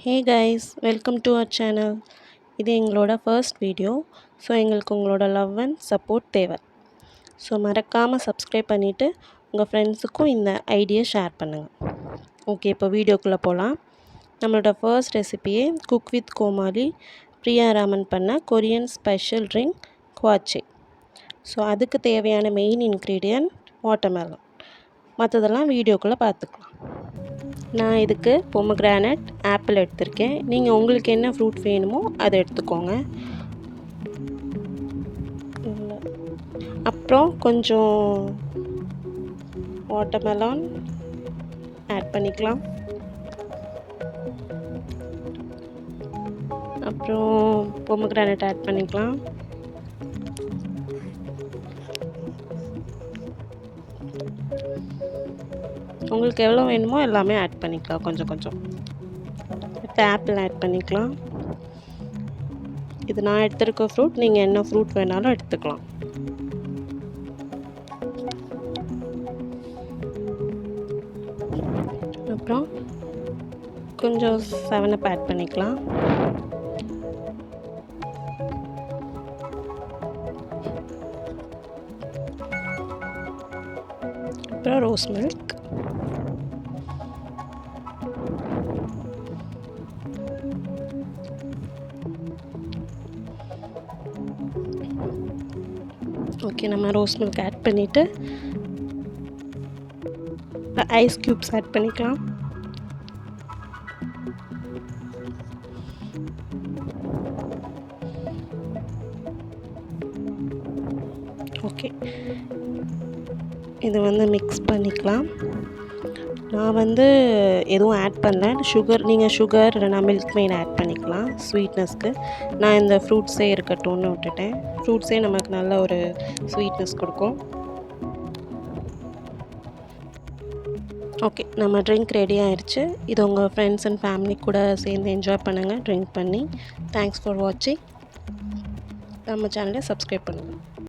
Hey guys, welcome to our channel. இது எங்களோட first video. So எங்களுக்கு உங்களோட லவ் அண்ட் சப்போர்ட் தேவை. ஸோ மறக்காமல் சப்ஸ்கிரைப் பண்ணிவிட்டு உங்கள் ஃப்ரெண்ட்ஸுக்கும் இந்த ஐடியா ஷேர் பண்ணுங்கள். ஓகே, இப்போ வீடியோக்குள்ளே போகலாம். நம்மளோட ஃபர்ஸ்ட் ரெசிபியே குக் வித் கோமாளி பிரியா ராமன் பண்ண கொரியன் ஸ்பெஷல் ட்ரிங்க் குவாச்சே. ஸோ அதுக்கு தேவையான மெயின் இன்க்ரீடியன்ட் வாட்டர்மெலன். மற்றதெல்லாம் வீடியோக்குள்ளே பார்த்துக்கலாம். நான் இதுக்கு பொமக்ரானட் ஆப்பிள் எடுத்திருக்கேன். நீங்கள் உங்களுக்கு என்ன ஃப்ரூட் வேணுமோ அதை எடுத்துக்கோங்க. அப்புறம் கொஞ்சம் வாட்டர்மெலன் ஆட் பண்ணிக்கலாம். அப்புறம் பொமக்ரானட் ஆட் பண்ணிக்கலாம். உங்களுக்கு எவ்வளோ வேணுமோ எல்லாமே ஆட் பண்ணிக்கலாம், கொஞ்சம் கொஞ்சம். இப்போ ஆப்பிள் ஆட் பண்ணிக்கலாம். இது நான் எடுத்துருக்க ஃப்ரூட், நீங்கள் என்ன ஃப்ரூட் வேணாலும் எடுத்துக்கலாம். அப்புறம் கொஞ்சம் 7up ஆட் பண்ணிக்கலாம். அப்புறம் ரோஸ் மில்க். ஓகே, நம்ம ரோஸ் மில்க் ஆட் பண்ணிவிட்டு ஐஸ் க்யூப்ஸ் ஆட் பண்ணிக்கலாம். ஓகே, இது மிக்ஸ் பண்ணிக்கலாம். நான் எதுவும் ஆட் பண்ணல. நீங்கள் சுகர் இல்லைனா மில்க் மெயின் ஆட் பண்ணிக்கலாம் ஸ்வீட்னஸ்க்கு. நான் இந்த ஃப்ரூட்ஸே இருக்கட்டும்னு விட்டுட்டேன். ஃப்ரூட்ஸே நமக்கு நல்ல ஒரு ஸ்வீட்னஸ் கொடுக்கும். ஓகே, நம்ம ட்ரிங்க் ரெடி ஆயிடுச்சு. இது உங்கள் ஃப்ரெண்ட்ஸ் அண்ட் ஃபேமிலி கூட சேர்ந்து என்ஜாய் பண்ணுங்கள் ட்ரிங்க் பண்ணி. தேங்க்ஸ் ஃபார் வாட்சிங். நம்ம சேனலை சப்ஸ்கிரைப் பண்ணுங்கள்.